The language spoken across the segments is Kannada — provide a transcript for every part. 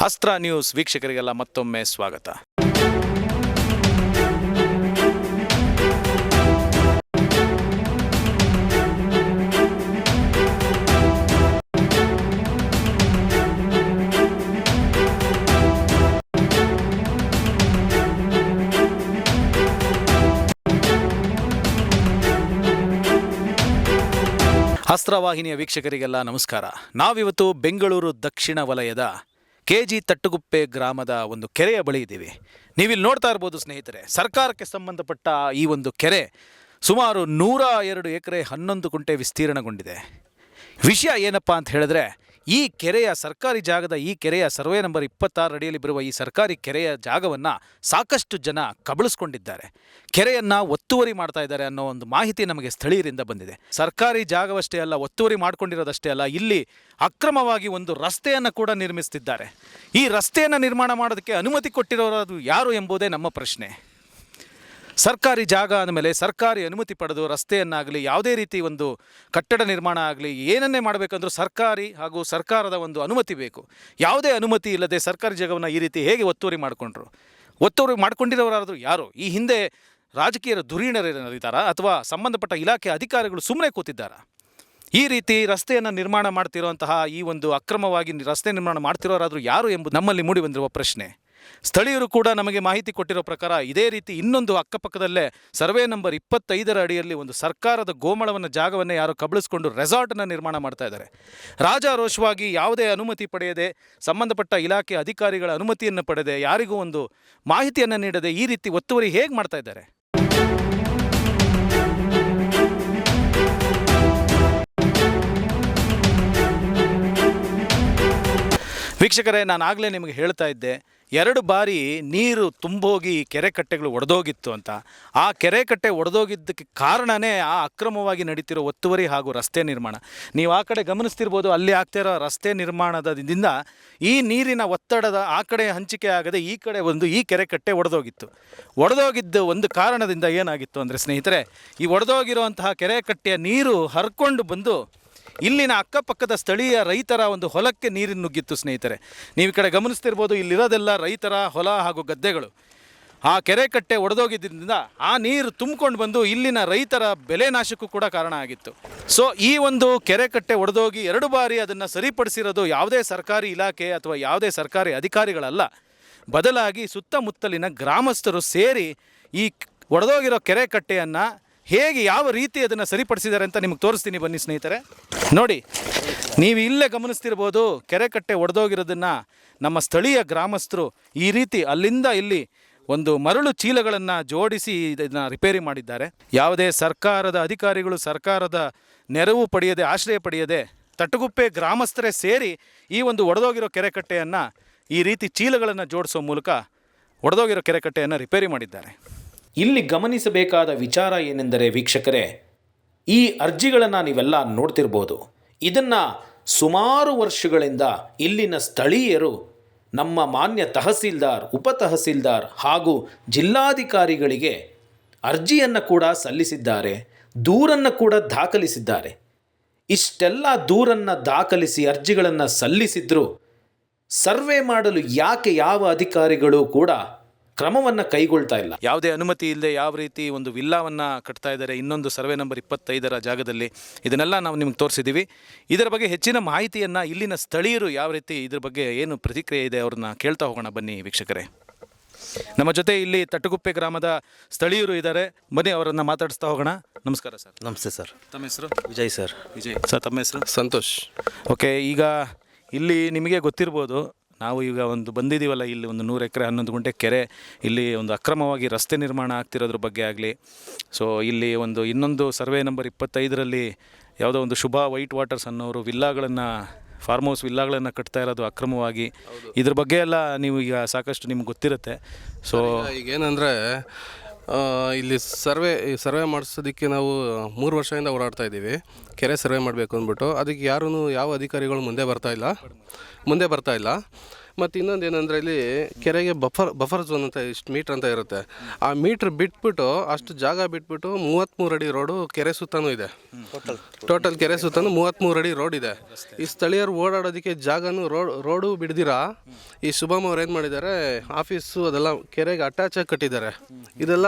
ಅಸ್ತ್ರ ನ್ಯೂಸ್ ವೀಕ್ಷಕರಿಗೆಲ್ಲ ಮತ್ತೊಮ್ಮೆ ಸ್ವಾಗತ. ಅಸ್ತ್ರವಾಹಿನಿಯ ವೀಕ್ಷಕರಿಗೆಲ್ಲ ನಮಸ್ಕಾರ. ನಾವಿವತ್ತು ಬೆಂಗಳೂರು ದಕ್ಷಿಣ ವಲಯದ KG ತಟ್ಟಗುಪ್ಪೆ ಗ್ರಾಮದ ಒಂದು ಕೆರೆಯ ಬಳಿ ಇದ್ದೀವಿ. ನೀವಿಲ್ಲಿ ನೋಡ್ತಾ ಇರ್ಬೋದು ಸ್ನೇಹಿತರೆ, ಸರ್ಕಾರಕ್ಕೆ ಸಂಬಂಧಪಟ್ಟ ಈ ಒಂದು ಕೆರೆ ಸುಮಾರು 102 ಎಕರೆ 11 ಗುಂಟೆ ವಿಸ್ತೀರ್ಣಗೊಂಡಿದೆ. ವಿಷಯ ಏನಪ್ಪ ಅಂತ ಹೇಳಿದ್ರೆ, ಈ ಕೆರೆಯ ಸರ್ಕಾರಿ ಜಾಗದ ಈ ಕೆರೆಯ ಸರ್ವೆ ನಂಬರ್ 26 ಅಡಿಯಲ್ಲಿ ಬರುವ ಈ ಸರ್ಕಾರಿ ಕೆರೆಯ ಜಾಗವನ್ನು ಸಾಕಷ್ಟು ಜನ ಕಬಳಿಸ್ಕೊಂಡಿದ್ದಾರೆ. ಕೆರೆಯನ್ನು ಒತ್ತುವರಿ ಮಾಡ್ತಾ ಇದ್ದಾರೆ ಅನ್ನೋ ಒಂದು ಮಾಹಿತಿ ನಮಗೆ ಸ್ಥಳೀಯರಿಂದ ಬಂದಿದೆ. ಸರ್ಕಾರಿ ಜಾಗವಷ್ಟೇ ಅಲ್ಲ, ಒತ್ತುವರಿ ಮಾಡ್ಕೊಂಡಿರೋದಷ್ಟೇ ಅಲ್ಲ, ಇಲ್ಲಿ ಅಕ್ರಮವಾಗಿ ಒಂದು ರಸ್ತೆಯನ್ನು ಕೂಡ ನಿರ್ಮಿಸ್ತಿದ್ದಾರೆ. ಈ ರಸ್ತೆಯನ್ನು ನಿರ್ಮಾಣ ಮಾಡೋದಕ್ಕೆ ಅನುಮತಿ ಕೊಟ್ಟಿರೋರು ಯಾರು ಎಂಬುದೇ ನಮ್ಮ ಪ್ರಶ್ನೆ. ಸರ್ಕಾರಿ ಜಾಗ ಅಂದಮೇಲೆ ಸರ್ಕಾರಿ ಅನುಮತಿ ಪಡೆದು ರಸ್ತೆಯನ್ನಾಗಲಿ ಯಾವುದೇ ರೀತಿ ಒಂದು ಕಟ್ಟಡ ನಿರ್ಮಾಣ ಆಗಲಿ ಏನನ್ನೇ ಮಾಡಬೇಕಂದ್ರೂ ಸರ್ಕಾರಿ ಹಾಗೂ ಸರ್ಕಾರದ ಒಂದು ಅನುಮತಿ ಬೇಕು. ಯಾವುದೇ ಅನುಮತಿ ಇಲ್ಲದೆ ಸರ್ಕಾರಿ ಜಾಗವನ್ನು ಈ ರೀತಿ ಹೇಗೆ ಒತ್ತುವರಿ ಮಾಡಿಕೊಂಡ್ರು? ಒತ್ತುವರಿ ಮಾಡ್ಕೊಂಡಿರೋರಾದರೂ ಯಾರು? ಈ ಹಿಂದೆ ರಾಜಕೀಯ ಧುರೀಣರಿದ್ದಾರಾ ಅಥವಾ ಸಂಬಂಧಪಟ್ಟ ಇಲಾಖೆ ಅಧಿಕಾರಿಗಳು ಸುಮ್ಮನೆ ಕೂತಿದ್ದಾರಾ? ಈ ರೀತಿ ರಸ್ತೆಯನ್ನು ನಿರ್ಮಾಣ ಮಾಡ್ತಿರೋಂತಹ ಈ ಒಂದು ಅಕ್ರಮವಾಗಿ ರಸ್ತೆ ನಿರ್ಮಾಣ ಮಾಡ್ತಿರೋರಾದರೂ ಯಾರು ಎಂಬುದು ನಮ್ಮಲ್ಲಿ ಮೂಡಿ ಬಂದಿರುವ ಪ್ರಶ್ನೆ. ಸ್ಥಳೀಯರು ಕೂಡ ನಮಗೆ ಮಾಹಿತಿ ಕೊಟ್ಟಿರೋ ಪ್ರಕಾರ ಇದೇ ರೀತಿ ಇನ್ನೊಂದು ಅಕ್ಕಪಕ್ಕದಲ್ಲೇ ಸರ್ವೆ ನಂಬರ್ 25 ಅಡಿಯಲ್ಲಿ ಒಂದು ಸರ್ಕಾರದ ಗೋಮಳವನ್ನು ಜಾಗವನ್ನು ಯಾರು ಕಬಳಿಸ್ಕೊಂಡು ರೆಸಾರ್ಟನ್ನು ನಿರ್ಮಾಣ ಮಾಡ್ತಾ ಇದ್ದಾರೆ. ರಾಜಾರೋಷವಾಗಿ ಯಾವುದೇ ಅನುಮತಿ ಪಡೆಯದೆ, ಸಂಬಂಧಪಟ್ಟ ಇಲಾಖೆ ಅಧಿಕಾರಿಗಳ ಅನುಮತಿಯನ್ನು ಪಡೆದೆ, ಯಾರಿಗೂ ಒಂದು ಮಾಹಿತಿಯನ್ನು ನೀಡದೆ ಈ ರೀತಿ ಒತ್ತುವರಿ ಹೇಗೆ ಮಾಡ್ತಾ ಇದ್ದಾರೆ? ವೀಕ್ಷಕರೇ, ನಾನು ಆಗಲೇ ನಿಮಗೆ ಹೇಳ್ತಾ ಇದ್ದೆ, 2 ಬಾರಿ ನೀರು ತುಂಬೋಗಿ ಕೆರೆ ಕಟ್ಟೆಗಳು ಒಡೆದೋಗಿತ್ತು ಅಂತ. ಆ ಕೆರೆ ಕಟ್ಟೆ ಒಡೆದೋಗಿದ್ದಕ್ಕೆ ಕಾರಣವೇ ಆ ಅಕ್ರಮವಾಗಿ ನಡೀತಿರೋ ಒತ್ತುವರಿ ಹಾಗೂ ರಸ್ತೆ ನಿರ್ಮಾಣ. ನೀವು ಆ ಕಡೆ ಗಮನಿಸ್ತಿರ್ಬೋದು, ಅಲ್ಲಿ ಆಗ್ತಾ ಇರೋ ರಸ್ತೆ ನಿರ್ಮಾಣದಿಂದ ಈ ನೀರಿನ ಒತ್ತಡದ ಆ ಕಡೆ ಹಂಚಿಕೆ ಆಗದೆ ಈ ಕಡೆ ಈ ಕೆರೆ ಕಟ್ಟೆ ಒಡೆದೋಗಿದ್ದು ಒಂದು ಕಾರಣದಿಂದ ಏನಾಗಿತ್ತು ಅಂದರೆ ಸ್ನೇಹಿತರೆ, ಈ ಒಡೆದೋಗಿರುವಂತಹ ಕೆರೆ ಕಟ್ಟೆಯ ನೀರು ಹರ್ಕೊಂಡು ಬಂದು ಇಲ್ಲಿನ ಅಕ್ಕಪಕ್ಕದ ಸ್ಥಳೀಯ ರೈತರ ಒಂದು ಹೊಲಕ್ಕೆ ನೀರಿನ ನುಗ್ಗಿತ್ತು ಸ್ನೇಹಿತರೆ. ನೀವು ಈ ಕಡೆ ಗಮನಿಸ್ತಿರ್ಬೋದು, ಇಲ್ಲಿರೋದೆಲ್ಲ ರೈತರ ಹೊಲ ಹಾಗೂ ಗದ್ದೆಗಳು. ಆ ಕೆರೆ ಕಟ್ಟೆ ಒಡೆದೋಗಿದ್ದರಿಂದ ಆ ನೀರು ತುಂಬಿಕೊಂಡು ಬಂದು ಇಲ್ಲಿನ ರೈತರ ಬೆಲೆ ನಾಶಕ್ಕೂ ಕೂಡ ಕಾರಣ ಆಗಿತ್ತು. ಸೊ ಈ ಒಂದು ಕೆರೆ ಕಟ್ಟೆ ಒಡೆದೋಗಿ 2 ಬಾರಿ ಅದನ್ನು ಸರಿಪಡಿಸಿರೋದು ಯಾವುದೇ ಸರ್ಕಾರಿ ಇಲಾಖೆ ಅಥವಾ ಯಾವುದೇ ಸರ್ಕಾರಿ ಅಧಿಕಾರಿಗಳಲ್ಲ, ಬದಲಾಗಿ ಸುತ್ತಮುತ್ತಲಿನ ಗ್ರಾಮಸ್ಥರು ಸೇರಿ ಈ ಒಡೆದೋಗಿರೋ ಕೆರೆ ಕಟ್ಟೆಯನ್ನು ಹೇಗೆ ಯಾವ ರೀತಿ ಅದನ್ನು ಸರಿಪಡಿಸಿದ್ದಾರೆ ಅಂತ ನಿಮಗೆ ತೋರಿಸ್ತೀನಿ, ಬನ್ನಿ ಸ್ನೇಹಿತರೆ. ನೋಡಿ, ನೀವು ಇಲ್ಲೇ ಗಮನಿಸ್ತಿರ್ಬೋದು, ಕೆರೆ ಕಟ್ಟೆ ಒಡೆದೋಗಿರೋದನ್ನು ನಮ್ಮ ಸ್ಥಳೀಯ ಗ್ರಾಮಸ್ಥರು ಈ ರೀತಿ ಅಲ್ಲಿಂದ ಇಲ್ಲಿ ಒಂದು ಮರಳು ಚೀಲಗಳನ್ನು ಜೋಡಿಸಿ ಇದನ್ನು ರಿಪೇರಿ ಮಾಡಿದ್ದಾರೆ. ಯಾವುದೇ ಸರ್ಕಾರದ ಅಧಿಕಾರಿಗಳು ಸರ್ಕಾರದ ನೆರವು ಪಡೆಯದೆ, ಆಶ್ರಯ ಪಡೆಯದೆ, ತಟ್ಟಗುಪ್ಪೆ ಗ್ರಾಮಸ್ಥರೇ ಸೇರಿ ಈ ಒಂದು ಒಡೆದೋಗಿರೋ ಕೆರೆ ಕಟ್ಟೆಯನ್ನು ಈ ರೀತಿ ಚೀಲಗಳನ್ನು ಜೋಡಿಸೋ ಮೂಲಕ ಒಡೆದೋಗಿರೋ ಕೆರೆ ಕಟ್ಟೆಯನ್ನು ರಿಪೇರಿ ಮಾಡಿದ್ದಾರೆ. ಇಲ್ಲಿ ಗಮನಿಸಬೇಕಾದ ವಿಚಾರ ಏನೆಂದರೆ ವೀಕ್ಷಕರೇ, ಈ ಅರ್ಜಿಗಳನ್ನು ನೀವೆಲ್ಲ ನೋಡ್ತಿರ್ಬೋದು. ಇದನ್ನು ಸುಮಾರು ವರ್ಷಗಳಿಂದ ಇಲ್ಲಿನ ಸ್ಥಳೀಯರು ನಮ್ಮ ಮಾನ್ಯ ತಹಸೀಲ್ದಾರ್, ಉಪ ತಹಸೀಲ್ದಾರ್ ಹಾಗೂ ಜಿಲ್ಲಾಧಿಕಾರಿಗಳಿಗೆ ಅರ್ಜಿಯನ್ನು ಕೂಡ ಸಲ್ಲಿಸಿದ್ದಾರೆ, ದೂರನ್ನು ಕೂಡ ದಾಖಲಿಸಿದ್ದಾರೆ. ಇಷ್ಟೆಲ್ಲ ದೂರನ್ನು ದಾಖಲಿಸಿ ಅರ್ಜಿಗಳನ್ನು ಸಲ್ಲಿಸಿದ್ರು ಸರ್ವೆ ಮಾಡಲು ಯಾಕೆ ಯಾವ ಅಧಿಕಾರಿಗಳು ಕೂಡ ಕ್ರಮವನ್ನು ಕೈಗೊಳ್ತಾ ಇಲ್ಲ? ಯಾವುದೇ ಅನುಮತಿ ಇಲ್ಲದೆ ಯಾವ ರೀತಿ ಒಂದು ವಿಲ್ಲಾವನ್ನು ಕಟ್ತಾ ಇದ್ದಾರೆ ಇನ್ನೊಂದು ಸರ್ವೆ ನಂಬರ್ 25 ಜಾಗದಲ್ಲಿ, ಇದನ್ನೆಲ್ಲ ನಾವು ನಿಮ್ಗೆ ತೋರಿಸಿದ್ದೀವಿ. ಇದರ ಬಗ್ಗೆ ಹೆಚ್ಚಿನ ಮಾಹಿತಿಯನ್ನು ಇಲ್ಲಿನ ಸ್ಥಳೀಯರು ಯಾವ ರೀತಿ ಇದ್ರ ಬಗ್ಗೆ ಏನು ಪ್ರತಿಕ್ರಿಯೆ ಇದೆ ಅವ್ರನ್ನ ಕೇಳ್ತಾ ಹೋಗೋಣ ಬನ್ನಿ ವೀಕ್ಷಕರೇ. ನಮ್ಮ ಜೊತೆ ಇಲ್ಲಿ ತಟ್ಟಗುಪ್ಪೆ ಗ್ರಾಮದ ಸ್ಥಳೀಯರು ಇದ್ದಾರೆ, ಬನ್ನಿ ಅವರನ್ನು ಮಾತಾಡಿಸ್ತಾ ಹೋಗೋಣ. ನಮಸ್ಕಾರ ಸರ್. ನಮಸ್ತೆ ಸರ್. ತಮ್ಮ ಹೆಸರು? ವಿಜಯ್ ಸರ್. ವಿಜಯ್ ಸರ್. ತಮ್ಮ ಹೆಸರು? ಸಂತೋಷ್. ಓಕೆ, ಈಗ ಇಲ್ಲಿ ನಿಮಗೆ ಗೊತ್ತಿರ್ಬೋದು, ನಾವು ಈಗ ಒಂದು ಬಂದಿದ್ದೀವಲ್ಲ, ಇಲ್ಲಿ ಒಂದು 100 ಎಕರೆ 11 ಗುಂಟೆ ಕೆರೆ, ಇಲ್ಲಿ ಒಂದು ಅಕ್ರಮವಾಗಿ ರಸ್ತೆ ನಿರ್ಮಾಣ ಆಗ್ತಿರೋದ್ರ ಬಗ್ಗೆ ಆಗಲಿ, ಸೊ ಇಲ್ಲಿ ಒಂದು ಇನ್ನೊಂದು ಸರ್ವೆ ನಂಬರ್ 25ರಲ್ಲಿ ಯಾವುದೋ ಒಂದು ಶುಭ ವೈಟ್ ವಾಟರ್ಸ್ ಅನ್ನೋರು ವಿಲ್ಲಾಗಳನ್ನು, ಫಾರ್ಮ್ ಹೌಸ್ ವಿಲ್ಲಾಗಳನ್ನು ಕಟ್ತಾ ಇರೋದು ಅಕ್ರಮವಾಗಿ. ಇದ್ರ ಬಗ್ಗೆ ಎಲ್ಲ ನೀವು ಈಗ ಸಾಕಷ್ಟು ನಿಮ್ಗೆ ಗೊತ್ತಿರುತ್ತೆ. ಸೊ ಈಗೇನೆಂದರೆ ಇಲ್ಲಿ ಸರ್ವೆ ಮಾಡಿಸೋದಕ್ಕೆ ನಾವು 3 ವರ್ಷದಿಂದ ಓಡಾಡ್ತಾ ಇದ್ದೀವಿ. ಕೆರೆ ಸರ್ವೆ ಮಾಡಬೇಕು ಅಂದ್ಬಿಟ್ಟು ಅದಕ್ಕೆ ಯಾವ ಅಧಿಕಾರಿಗಳು ಮುಂದೆ ಬರ್ತಾ ಇಲ್ಲ. ಮತ್ತು ಇನ್ನೊಂದು ಏನಂದರೆ ಇಲ್ಲಿ ಕೆರೆಗೆ ಬಫರ್ ಝೋನ್ ಅಂತ ಇಷ್ಟು ಮೀಟ್ರ್ ಅಂತ ಇರುತ್ತೆ. ಆ ಮೀಟ್ರ್ ಬಿಟ್ಬಿಟ್ಟು ಅಷ್ಟು ಜಾಗ ಬಿಟ್ಬಿಟ್ಟು 33 ಅಡಿ ರೋಡು ಕೆರೆ ಸುತ್ತನೂ ಇದೆ. ಟೋಟಲ್ ಕೆರೆ ಸುತ್ತನೂ 33 ಅಡಿ ರೋಡ್ ಇದೆ. ಈ ಸ್ಥಳೀಯರು ಓಡಾಡೋದಕ್ಕೆ ಜಾಗನೂ ರೋಡು ಬಿಡ್ದಿರಾ ಈ ಶುಭಮ್ ಅವ್ರು ಏನು ಮಾಡಿದ್ದಾರೆ, ಆಫೀಸು ಅದೆಲ್ಲ ಕೆರೆಗೆ ಅಟ್ಯಾಚಾಗಿ ಕಟ್ಟಿದ್ದಾರೆ. ಇದೆಲ್ಲ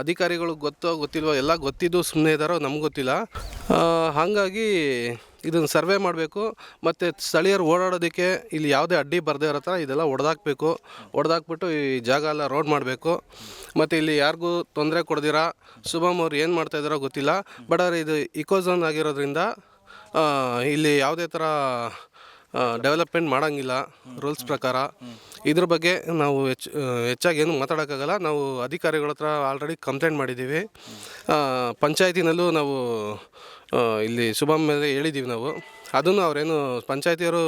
ಅಧಿಕಾರಿಗಳಿಗೆ ಗೊತ್ತಿಲ್ವೋ, ಎಲ್ಲ ಗೊತ್ತಿದ್ದು ಸುಮ್ಮನೆ ಇದ್ದಾರೋ ನಮ್ಗೆ ಗೊತ್ತಿಲ್ಲ. ಹಾಗಾಗಿ ಇದನ್ನು ಸರ್ವೆ ಮಾಡಬೇಕು ಮತ್ತು ಸ್ಥಳೀಯರು ಓಡಾಡೋದಕ್ಕೆ ಇಲ್ಲಿ ಯಾವುದೇ ಅಡ್ಡಿ ಬರದೇ ಇರೋ ಥರ ಇದೆಲ್ಲ ಹೊಡೆದಾಕ್ಬಿಟ್ಟು ಈ ಜಾಗ ಎಲ್ಲ ರೋಡ್ ಮಾಡಬೇಕು. ಮತ್ತು ಇಲ್ಲಿ ಯಾರಿಗೂ ತೊಂದರೆ ಕೊಡ್ದಿರಾ ಶುಭಮ್ ಅವ್ರು ಏನು ಮಾಡ್ತಾಯಿದ್ದಾರೋ ಗೊತ್ತಿಲ್ಲ. ಬಟ್ ಆದರೆ ಇದು ಇಕೋಝೋನ್ ಆಗಿರೋದ್ರಿಂದ ಇಲ್ಲಿ ಯಾವುದೇ ಥರ ಡೆವಲಪ್ಮೆಂಟ್ ಮಾಡೋಂಗಿಲ್ಲ ರೂಲ್ಸ್ ಪ್ರಕಾರ. ಇದ್ರ ಬಗ್ಗೆ ನಾವು ಹೆಚ್ಚಾಗಿ ಏನು ಮಾತಾಡೋಕ್ಕಾಗಲ್ಲ. ನಾವು ಅಧಿಕಾರಿಗಳ ಹತ್ರ ಆಲ್ರೆಡಿ ಕಂಪ್ಲೇಂಟ್ ಮಾಡಿದ್ದೀವಿ. ಪಂಚಾಯತಿನಲ್ಲೂ ನಾವು ಇಲ್ಲಿ ಶುಭಮ್ ಮೇಲೆ ಹೇಳಿದ್ದೀವಿ ನಾವು. ಅದನ್ನು ಅವರೇನು ಪಂಚಾಯತಿಯವರು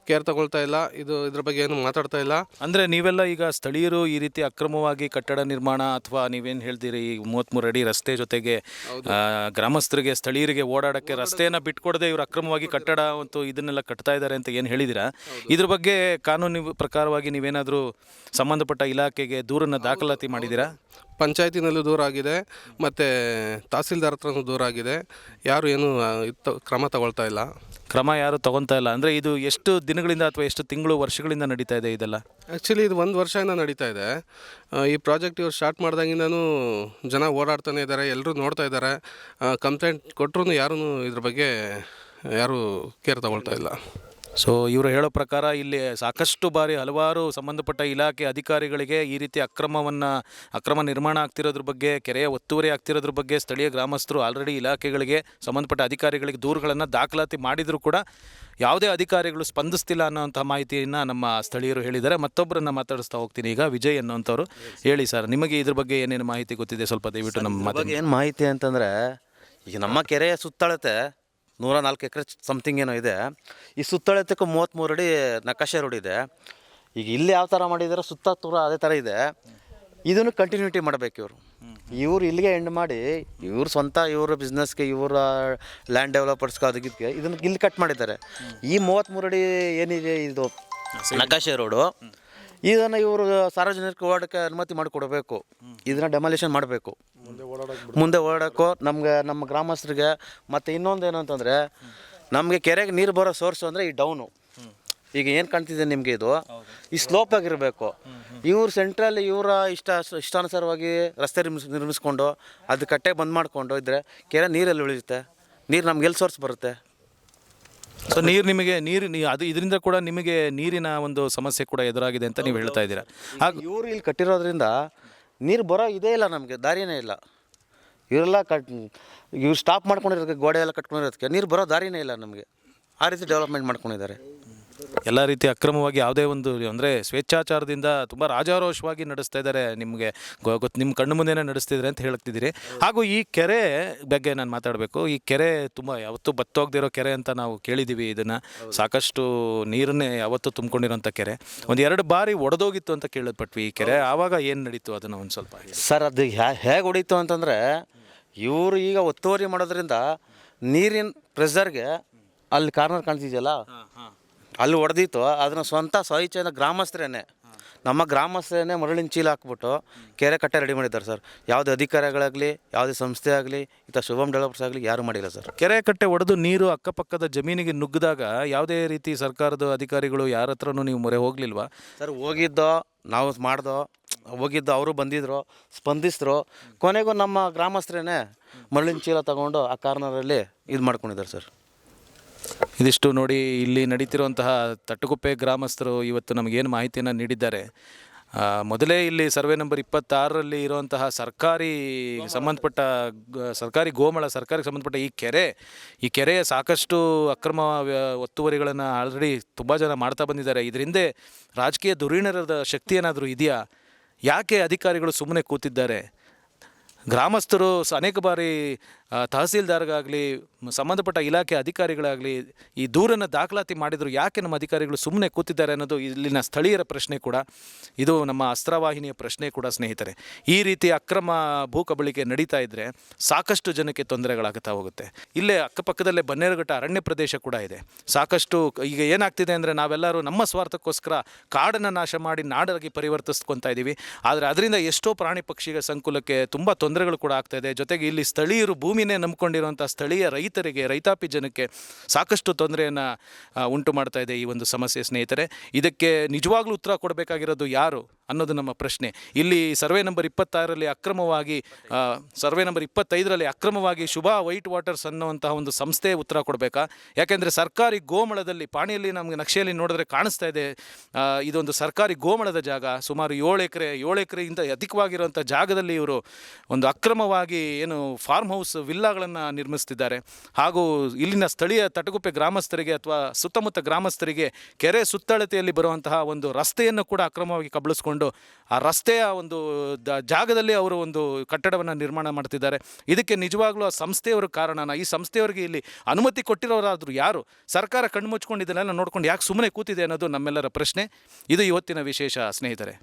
ಕೇರ್ ತಗೊಳ್ತಾ ಇಲ್ಲ, ಇದ್ರ ಬಗ್ಗೆ ಏನು ಮಾತಾಡ್ತಾ ಇಲ್ಲ. ಅಂದರೆ ನೀವೆಲ್ಲ ಈಗ ಸ್ಥಳೀಯರು ಈ ರೀತಿ ಅಕ್ರಮವಾಗಿ ಕಟ್ಟಡ ನಿರ್ಮಾಣ ಅಥವಾ ನೀವೇನು ಹೇಳ್ತೀರಿ ಈ 33 ಅಡಿ ರಸ್ತೆ ಜೊತೆಗೆ ಗ್ರಾಮಸ್ಥರಿಗೆ ಸ್ಥಳೀಯರಿಗೆ ಓಡಾಡೋಕ್ಕೆ ರಸ್ತೆಯನ್ನು ಬಿಟ್ಕೊಡದೆ ಇವರು ಅಕ್ರಮವಾಗಿ ಕಟ್ಟಡ ಮತ್ತು ಇದನ್ನೆಲ್ಲ ಕಟ್ತಾ ಇದ್ದಾರೆ ಅಂತ ಏನು ಹೇಳಿದಿರಾ, ಇದ್ರ ಬಗ್ಗೆ ಕಾನೂನು ಪ್ರಕಾರವಾಗಿ ನೀವೇನಾದರೂ ಸಂಬಂಧಪಟ್ಟ ಇಲಾಖೆಗೆ ದೂರನ್ನು ದಾಖಲಾತಿ ಮಾಡಿದ್ದೀರಾ? ಪಂಚಾಯತಿನಲ್ಲೂ ದೂರ ಆಗಿದೆ ಮತ್ತು ತಹಸೀಲ್ದಾರ್ ಹತ್ರನೂ ದೂರ ಆಗಿದೆ. ಯಾರು ಏನು ಕ್ರಮ ತಗೊಳ್ತಾ ಇಲ್ಲ. ಕ್ರಮ ಯಾರು ತಗೊತಾ ಇಲ್ಲ ಅಂದರೆ ಇದು ಎಷ್ಟು ದಿನಗಳಿಂದ ಅಥವಾ ಎಷ್ಟು ತಿಂಗಳು ವರ್ಷಗಳಿಂದ ನಡೀತಾ ಇದೆ ಇದೆಲ್ಲ? ಆ್ಯಕ್ಚುಲಿ ಇದು 1 ವರ್ಷದಿಂದ ನಡೀತಾ ಇದೆ. ಈ ಪ್ರಾಜೆಕ್ಟ್ ಇವ್ರು ಸ್ಟಾರ್ಟ್ ಮಾಡ್ದಾಗಿಂದನೂ ಜನ ಓಡಾಡ್ತಾನೆ ಇದ್ದಾರೆ, ಎಲ್ಲರೂ ನೋಡ್ತಾ ಇದ್ದಾರೆ. ಕಂಪ್ಲೇಂಟ್ ಕೊಟ್ಟರು ಇದ್ರ ಬಗ್ಗೆ ಯಾರೂ ಕೇರ್ ತಗೊಳ್ತಾ ಇಲ್ಲ. ಸೊ ಇವರು ಹೇಳೋ ಪ್ರಕಾರ ಇಲ್ಲಿ ಸಾಕಷ್ಟು ಬಾರಿ ಹಲವಾರು ಸಂಬಂಧಪಟ್ಟ ಇಲಾಖೆ ಅಧಿಕಾರಿಗಳಿಗೆ ಈ ರೀತಿ ಅಕ್ರಮ ನಿರ್ಮಾಣ ಆಗ್ತಿರೋದ್ರ ಬಗ್ಗೆ, ಕೆರೆಯ ಒತ್ತುವರಿ ಆಗ್ತಿರೋದ್ರ ಬಗ್ಗೆ ಸ್ಥಳೀಯ ಗ್ರಾಮಸ್ಥರು ಆಲ್ರೆಡಿ ಇಲಾಖೆಗಳಿಗೆ ಸಂಬಂಧಪಟ್ಟ ಅಧಿಕಾರಿಗಳಿಗೆ ದೂರುಗಳನ್ನು ದಾಖಲಾತಿ ಮಾಡಿದರೂ ಕೂಡ ಯಾವುದೇ ಅಧಿಕಾರಿಗಳು ಸ್ಪಂದಿಸ್ತಿಲ್ಲ ಅನ್ನೋಂಥ ಮಾಹಿತಿಯನ್ನು ನಮ್ಮ ಸ್ಥಳೀಯರು ಹೇಳಿದ್ದಾರೆ. ಮತ್ತೊಬ್ಬರನ್ನು ಮಾತಾಡಿಸ್ತಾ ಹೋಗ್ತೀನಿ. ಈಗ ವಿಜಯ್ ಅನ್ನೋಂಥವ್ರು. ಹೇಳಿ ಸರ್, ನಿಮಗೆ ಇದ್ರ ಬಗ್ಗೆ ಏನೇನು ಮಾಹಿತಿ ಗೊತ್ತಿದೆ ಸ್ವಲ್ಪ ದಯವಿಟ್ಟು ನಮ್ಮ ಬಗ್ಗೆ ಏನು ಮಾಹಿತಿ ಅಂತಂದರೆ, ಈಗ ನಮ್ಮ ಕೆರೆಯ ಸುತ್ತಳತೆ 104 ಎಕರೆ ಸಮಥಿಂಗ್ ಏನೋ ಇದೆ. ಈ ಸುತ್ತಳತೆಗೂ 33 ಅಡಿ ನಕಾಶೆ ರೋಡ್ ಇದೆ. ಈಗ ಇಲ್ಲಿ ಯಾವ ಥರ ಮಾಡಿದಾರೋ ಸುತ್ತ ಅದೇ ಥರ ಇದೆ. ಇದನ್ನು ಕಂಟಿನ್ಯೂಟಿ ಮಾಡಬೇಕು ಇವರು ಇಲ್ಲಿಗೆ ಎಂಡ್ ಮಾಡಿ ಇವ್ರ ಸ್ವಂತ ಇವ್ರ ಬಿಸ್ನೆಸ್ಗೆ ಇವರ ಲ್ಯಾಂಡ್ ಡೆವಲಪರ್ಸ್ಗೆ ಅದಕ್ಕೆ ಇದನ್ನು ಇಲ್ಲಿ ಕಟ್ ಮಾಡಿದ್ದಾರೆ. ಈ 33 ಅಡಿ ಏನಿದೆ ಇದು ನಕಾಶೆ ರೋಡು, ಇದನ್ನು ಇವರು ಸಾರ್ವಜನಿಕ ಓಡಾಡೋಕ್ಕೆ ಅನುಮತಿ ಮಾಡಿಕೊಡಬೇಕು. ಇದನ್ನು ಡೆಮಾಲಿಷನ್ ಮಾಡಬೇಕು, ಮುಂದೆ ಓಡಾಡೋಕ್ಕೂ ನಮ್ಮ ಗ್ರಾಮಸ್ಥರಿಗೆ. ಮತ್ತು ಇನ್ನೊಂದು ಏನು ಅಂತಂದರೆ, ನಮಗೆ ಕೆರೆಗೆ ನೀರು ಬರೋ ಸೋರ್ಸು ಅಂದರೆ ಈ ಡೌನು. ಈಗ ಏನು ಕಾಣ್ತಿದೆ ನಿಮಗೆ, ಇದು ಈ ಸ್ಲೋಪ್ ಆಗಿರಬೇಕು. ಇವ್ರು ಸೆಂಟ್ರಲ್ಲಿ ಇವರ ಇಷ್ಟಾನುಸಾರವಾಗಿ ರಸ್ತೆ ನಿರ್ಮಿಸ್ಕೊಂಡು ಅದು ಕಟ್ಟೆ ಬಂದ್ ಮಾಡ್ಕೊಂಡು ಇದ್ದರೆ ಕೆರೆ ನೀರಲ್ಲಿ ಉಳಿಯುತ್ತೆ. ನೀರು ನಮ್ಗೆ ಎಲ್ಲಿ ಸೋರ್ಸ್ ಬರುತ್ತೆ? ಸೊ ಅದು ಇದರಿಂದ ಕೂಡ ನಿಮಗೆ ನೀರಿನ ಒಂದು ಸಮಸ್ಯೆ ಕೂಡ ಎದುರಾಗಿದೆ ಅಂತ ನೀವು ಹೇಳ್ತಾ ಇದ್ದೀರಾ. ಇವರು ಇಲ್ಲಿ ಕಟ್ಟಿರೋದ್ರಿಂದ ನೀರು ಬರೋ ಇದೇ ಇಲ್ಲ, ನಮಗೆ ದಾರಿನೇ ಇಲ್ಲ. ಇವರೆಲ್ಲ ಇವ್ರು ಸ್ಟಾಪ್ ಮಾಡ್ಕೊಂಡಿರೋದಕ್ಕೆ, ಗೋಡೆ ಎಲ್ಲ ಕಟ್ಕೊಂಡಿರೋದಕ್ಕೆ ನೀರು ಬರೋ ದಾರಿನೇ ಇಲ್ಲ ನಮಗೆ. ಆ ರೀತಿ ಡೆವಲಪ್ಮೆಂಟ್ ಮಾಡ್ಕೊಂಡಿದ್ದಾರೆ. ಎಲ್ಲ ರೀತಿ ಅಕ್ರಮವಾಗಿ ಯಾವುದೇ ಒಂದು ಅಂದರೆ ಸ್ವೇಚ್ಛಾಚಾರದಿಂದ ತುಂಬ ರಾಜಾರೋಷವಾಗಿ ನಡೆಸ್ತಾ ಇದ್ದಾರೆ. ನಿಮಗೆ ನಿಮ್ಮ ಕಣ್ಣು ಮುಂದೆನೇ ನಡೆಸ್ತಿದ್ದಾರೆ ಅಂತ ಹೇಳ್ತಿದ್ದೀರಿ. ಹಾಗೂ ಈ ಕೆರೆ ಬಗ್ಗೆ ನಾನು ಮಾತಾಡಬೇಕು. ಈ ಕೆರೆ ತುಂಬ ಯಾವತ್ತೂ ಬತ್ತೋಗದಿರೋ ಕೆರೆ ಅಂತ ನಾವು ಕೇಳಿದ್ದೀವಿ. ಇದನ್ನು ಸಾಕಷ್ಟು ನೀರನ್ನೇ ಯಾವತ್ತೂ ತುಂಬಿಕೊಂಡಿರೋಂಥ ಕೆರೆ. 1-2 ಬಾರಿ ಒಡೆದೋಗಿತ್ತು ಅಂತ ಕೇಳಲ್ಪಟ್ವಿ ಈ ಕೆರೆ. ಆವಾಗ ಏನು ನಡೀತು ಅದನ್ನು ಒಂದು ಸ್ವಲ್ಪ ಸರ್, ಅದು ಹೇಗೆ ಹೊಡೀತು ಅಂತಂದರೆ, ಇವರು ಈಗ ಒತ್ತುವರಿ ಮಾಡೋದ್ರಿಂದ ನೀರಿನ ಪ್ರೆಷರ್ಗೆ ಅಲ್ಲಿ ಕಾರ್ನರ್ ಕಾಣ್ತಿದೆಯಲ್ಲ, ಅಲ್ಲಿ ಹೊಡೆದಿತ್ತು. ಅದನ್ನು ಸ್ವಂತ ಸ್ವಇಚ್ಛೆಯಿಂದ ನಮ್ಮ ಗ್ರಾಮಸ್ಥರೇನೆ ಮರಳಿನ ಚೀಲ ಹಾಕ್ಬಿಟ್ಟು ಕೆರೆ ಕಟ್ಟೆ ರೆಡಿ ಮಾಡಿದ್ದಾರೆ ಸರ್. ಯಾವುದೇ ಅಧಿಕಾರಿಗಳಾಗಲಿ, ಯಾವುದೇ ಸಂಸ್ಥೆ ಆಗಲಿ, ಶುಭಮ್ ಡೆವಲಪರ್ಸ್ ಆಗಲಿ ಯಾರೂ ಮಾಡಿಲ್ಲ ಸರ್. ಕೆರೆ ಕಟ್ಟೆ ಒಡೆದು ನೀರು ಅಕ್ಕಪಕ್ಕದ ಜಮೀನಿಗೆ ನುಗ್ಗಿದಾಗ ಯಾವುದೇ ರೀತಿ ಸರ್ಕಾರದ ಅಧಿಕಾರಿಗಳು ಯಾರ ಹತ್ರನೂ ನೀವು ಮೊರೆ ಹೋಗಲಿಲ್ವಾ ಸರ್? ನಾವು ಹೋಗಿದ್ದೋ, ಅವರು ಬಂದಿದ್ದರು, ಸ್ಪಂದಿಸಿದ್ರು. ಕೊನೆಗೂ ನಮ್ಮ ಗ್ರಾಮಸ್ಥರೇನೆ ಮರಳಿನ ಚೀಲ ತಗೊಂಡು ಆ ಕಾರ್ನರಲ್ಲಿ ಇದು ಮಾಡ್ಕೊಂಡಿದ್ದಾರೆ ಸರ್. ಇದಿಷ್ಟು ನೋಡಿ, ಇಲ್ಲಿ ನಡೀತಿರುವಂತಹ ತಟ್ಟಗುಪ್ಪೆ ಗ್ರಾಮಸ್ಥರು ಇವತ್ತು ನಮಗೇನು ಮಾಹಿತಿಯನ್ನು ನೀಡಿದ್ದಾರೆ. ಮೊದಲೇ ಇಲ್ಲಿ ಸರ್ವೆ ನಂಬರ್ 26ರಲ್ಲಿ ಇರುವಂತಹ ಸರ್ಕಾರಿಗೆ ಸಂಬಂಧಪಟ್ಟ ಈ ಕೆರೆಯ ಸಾಕಷ್ಟು ಅಕ್ರಮ ಒತ್ತುವರಿಗಳನ್ನು ಆಲ್ರೆಡಿ ತುಂಬ ಜನ ಮಾಡ್ತಾ ಬಂದಿದ್ದಾರೆ. ಇದರಿಂದ ರಾಜಕೀಯ ಧುರೀಣರದ ಶಕ್ತಿ ಏನಾದರೂ ಇದೆಯಾ? ಯಾಕೆ ಅಧಿಕಾರಿಗಳು ಸುಮ್ಮನೆ ಕೂತಿದ್ದಾರೆ? ಗ್ರಾಮಸ್ಥರು ಅನೇಕ ಬಾರಿ ತಹಸೀಲ್ದಾರ್ಗಾಗಲಿ ಸಂಬಂಧಪಟ್ಟ ಇಲಾಖೆ ಅಧಿಕಾರಿಗಳಾಗಲಿ ಈ ದೂರನ್ನು ದಾಖಲಾತಿ ಮಾಡಿದ್ರು ಯಾಕೆ ನಮ್ಮ ಅಧಿಕಾರಿಗಳು ಸುಮ್ಮನೆ ಕೂತಿದ್ದಾರೆ ಅನ್ನೋದು ಇಲ್ಲಿನ ಸ್ಥಳೀಯರ ಪ್ರಶ್ನೆ ಕೂಡ, ಇದು ನಮ್ಮ ಅಸ್ತ್ರವಾಹಿನಿಯ ಪ್ರಶ್ನೆ ಕೂಡ ಸ್ನೇಹಿತರೆ. ಈ ರೀತಿ ಅಕ್ರಮ ಭೂ ಕಬಳಿಕೆ ನಡೀತಾ ಇದ್ದರೆ ಸಾಕಷ್ಟು ಜನಕ್ಕೆ ತೊಂದರೆಗಳಾಗುತ್ತಾ ಹೋಗುತ್ತೆ. ಇಲ್ಲೇ ಅಕ್ಕಪಕ್ಕದಲ್ಲೇ ಬನ್ನೇರುಘಟ್ಟ ಅರಣ್ಯ ಪ್ರದೇಶ ಕೂಡ ಇದೆ. ಸಾಕಷ್ಟು ಈಗ ಏನಾಗ್ತಿದೆ ಅಂದರೆ ನಾವೆಲ್ಲರೂ ನಮ್ಮ ಸ್ವಾರ್ಥಕ್ಕೋಸ್ಕರ ಕಾಡನ್ನು ನಾಶ ಮಾಡಿ ನಾಡಾಗಿ ಪರಿವರ್ತಿಸ್ಕೊತಾ ಇದ್ದೀವಿ. ಆದರೆ ಅದರಿಂದ ಎಷ್ಟೋ ಪ್ರಾಣಿ ಪಕ್ಷಿಗಳ ಸಂಕುಲಕ್ಕೆ ತುಂಬ ತೊಂದರೆಗಳು ಕೂಡ ಆಗ್ತಾಯಿದೆ. ಜೊತೆಗೆ ಇಲ್ಲಿ ಸ್ಥಳೀಯರು ಭೂಮಿನೇ ನಂಬಿಕೊಂಡಿರುವಂಥ ಸ್ಥಳೀಯ ರೈತರಿಗೆ, ರೈತಾಪಿ ಜನಕ್ಕೆ ಸಾಕಷ್ಟು ತೊಂದರೆಯನ್ನು ಉಂಟು ಮಾಡ್ತಾ ಇದೆ ಈ ಒಂದು ಸಮಸ್ಯೆ ಸ್ನೇಹಿತರೆ. ಇದಕ್ಕೆ ನಿಜವಾಗ್ಲೂ ಉತ್ತರ ಕೊಡಬೇಕಾಗಿರೋದು ಯಾರು ಅನ್ನೋದು ನಮ್ಮ ಪ್ರಶ್ನೆ. ಇಲ್ಲಿ ಸರ್ವೆ ನಂಬರ್ 26ರಲ್ಲಿ ಅಕ್ರಮವಾಗಿ ಸರ್ವೆ ನಂಬರ್ 25ರಲ್ಲಿ ಅಕ್ರಮವಾಗಿ ಶುಭಾ ವೈಟ್ ವಾಟರ್ಸ್ ಅನ್ನುವಂತಹ ಒಂದು ಸಂಸ್ಥೆ ಉತ್ತರ ಕೊಡಬೇಕಾ? ಯಾಕೆಂದರೆ ಸರ್ಕಾರಿ ಗೋಮಳದಲ್ಲಿ ಪಾಣಿಯಲ್ಲಿ ನಮಗೆ ನಕ್ಷೆಯಲ್ಲಿ ನೋಡಿದ್ರೆ ಕಾಣಿಸ್ತಾ ಇದೆ, ಇದೊಂದು ಸರ್ಕಾರಿ ಗೋಮಳದ ಜಾಗ. ಸುಮಾರು 7 ಎಕರೆಯಿಂದ ಅಧಿಕವಾಗಿರುವಂಥ ಜಾಗದಲ್ಲಿ ಇವರು ಒಂದು ಅಕ್ರಮವಾಗಿ ಏನು ಫಾರ್ಮ್ ಹೌಸ್ ವಿಲ್ಲಾಗಳನ್ನು ನಿರ್ಮಿಸ್ತಿದ್ದಾರೆ. ಹಾಗೂ ಇಲ್ಲಿನ ಸ್ಥಳೀಯ ತಟಗುಪ್ಪೆ ಗ್ರಾಮಸ್ಥರಿಗೆ ಅಥವಾ ಸುತ್ತಮುತ್ತ ಗ್ರಾಮಸ್ಥರಿಗೆ ಕೆರೆ ಸುತ್ತಳತೆಯಲ್ಲಿ ಬರುವಂತಹ ಒಂದು ರಸ್ತೆಯನ್ನು ಕೂಡ ಅಕ್ರಮವಾಗಿ ಕಬಳಿಸ್ಕೊಂಡು ಆ ರಸ್ತೆಯ ಒಂದು ಜಾಗದಲ್ಲಿ ಅವರು ಒಂದು ಕಟ್ಟಡವನ್ನು ನಿರ್ಮಾಣ ಮಾಡ್ತಿದ್ದಾರೆ. ಇದಕ್ಕೆ ನಿಜವಾಗ್ಲೂ ಆ ಸಂಸ್ಥೆಯವರು ಕಾರಣನ? ಈ ಸಂಸ್ಥೆಯವರಿಗೆ ಇಲ್ಲಿ ಅನುಮತಿ ಕೊಟ್ಟಿರೋರಾದರೂ ಯಾರು? ಸರ್ಕಾರ ಕಣ್ಮುಚ್ಕೊಂಡು ಇದನ್ನೆಲ್ಲ ನೋಡ್ಕೊಂಡು ಯಾಕೆ ಸುಮ್ಮನೆ ಕೂತಿದೆ ಅನ್ನೋದು ನಮ್ಮೆಲ್ಲರ ಪ್ರಶ್ನೆ. ಇದು ಇವತ್ತಿನ ವಿಶೇಷ ಸ್ನೇಹಿತರೆ.